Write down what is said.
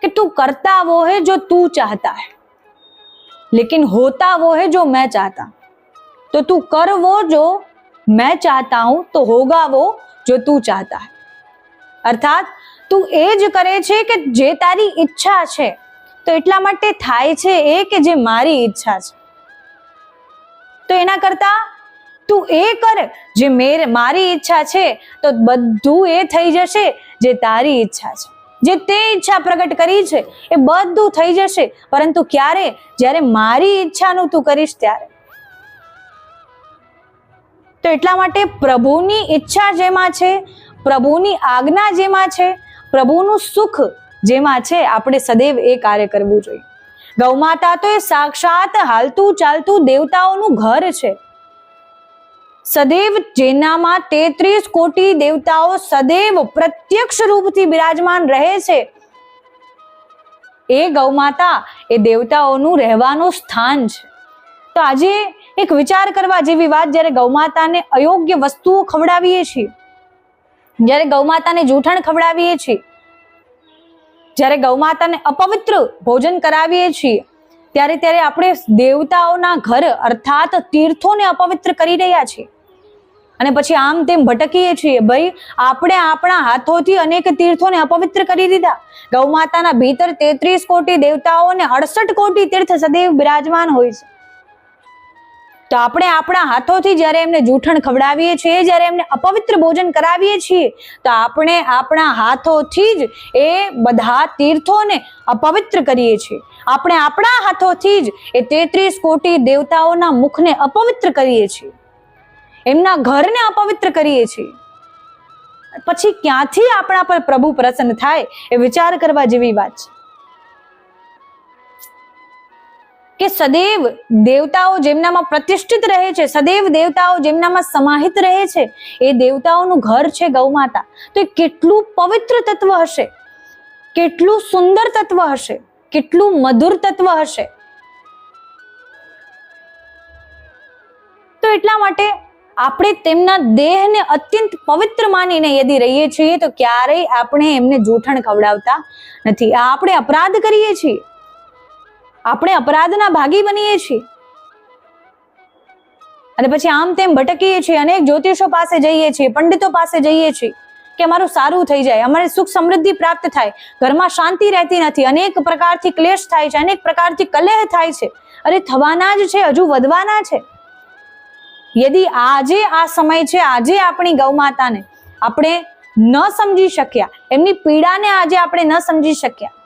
कि तू करता वो है जो तू चाहता है, लेकिन होता वो है जो मैं चाहता हूं। तो तू कर वो जो मैं चाहता हूं, तो होगा वो जो तू चाहता है। अर्थात તું એ જ કરે છે કે જે તારી ઈચ્છા છે, તો એટલા માટે થાય છે એ કે જે મારી ઈચ્છા છે। તો એના કરતા તું એ કર જે મારી ઈચ્છા છે, તો બધું એ થઈ જશે જે તારી ઈચ્છા છે। જે તે ઈચ્છા પ્રગટ કરી છે એ બધું થઈ જશે, પરંતુ ક્યારે? જ્યારે મારી ઈચ્છાનું તું કરીશ ત્યારે। તો એટલા માટે પ્રભુની ઈચ્છા જેમાં છે, પ્રભુની આજ્ઞા જેમાં છે, પ્રભુનું સુખ જેમાં છે, આપણે સદૈવ એ કાર્ય કરવું જોઈએ। ગૌમાતા તો એ સાક્ષાત હાલતું ચાલતું દેવતાઓનું ઘર છે। સદૈવ જેનામાં 33 કોટી દેવતાઓ સદૈવ પ્રત્યક્ષ રૂપથી બિરાજમાન રહે છે, એ ગૌમાતા એ દેવતાઓનું રહેવાનું સ્થાન છે। તો આજે એક વિચાર કરવા જેવી વાત, જ્યારે ગૌમાતાને અયોગ્ય વસ્તુઓ ખવડાવીએ છીએ, જ્યારે ગૌમાતાને જૂઠણ ખવડાવીએ છીએ, જ્યારે ગૌમાતાને અપવિત્ર ભોજન કરાવીએ છીએ, ત્યારે આપણે દેવતાઓના ઘર અર્થાત તીર્થોને અપવિત્ર કરી રહ્યા છીએ અને પછી આમ તેમ ભટકીએ છીએ। ભાઈ, આપણે આપણા હાથોથી અનેક તીર્થોને અપવિત્ર કરી દીધા। ગૌમાતાના ભીતર 33 કોટી દેવતાઓ અને 68 કોટી તીર્થ સદૈવ બિરાજમાન હોય છે। તો આપણે આપણા હાથોથી જ્યારે એમને જૂઠણ ખવડાવીએ છીએ, જ્યારે એમને અપવિત્ર ભોજન કરાવીએ છીએ, તો આપણે આપણા હાથોથી જ એ બધા તીર્થોને અપવિત્ર કરીએ છીએ। આપણે આપણા હાથોથી જ એ 33 કોટી દેવતાઓના મુખને અપવિત્ર કરીએ છીએ, એમના ઘરને અપવિત્ર કરીએ છીએ। પછી ક્યાંથી આપણા પર પ્રભુ પ્રસન્ન થાય? એ વિચાર કરવા જેવી વાત છે કે સદૈવ દેવતાઓ જેમનામાં પ્રતિષ્ઠિત રહે છે, સદૈવ દેવતાઓ જેમનામાં સમાહિત રહે છે, એ દેવતાઓનું ઘર છે ગૌમાતા। તો એ કેટલું પવિત્ર તત્વ હશે, કેટલું સુંદર તત્વ હશે, કેટલું મધુર તત્વ હશે। તો એટલા માટે આપણે તેમના દેહને અત્યંત પવિત્ર માનીને યદિ રહીએ છીએ, તો ક્યારેય આપણે એમને જૂઠણ ખવડાવતા નથી। આ આપણે અપરાધ કરીએ છીએ, આપણે અપરાધના ભાગી બનીએ છીએ અને પછી આમ તેમ ભટકીએ છીએ। અનેક જ્યોતિષો પાસે જઈએ છીએ, પંડિતો પાસે જઈએ છીએ કે અમારું સારું થઈ જાય, અમારે સુખ સમૃદ્ધિ પ્રાપ્ત થાય, ઘરમાં શાંતિ રહેતી નથી, અનેક પ્રકારથી ક્લેશ થાય છે, અનેક પ્રકારથી કલહ થાય છે। અરે થવાના જ છે, હજુ વધવાના છે। યદિ આજે આ સમય છે, આજે આપણી ગૌમાતાને આપણે ન સમજી શક્યા, એમની પીડાને આજે આપણે ન સમજી શક્યા,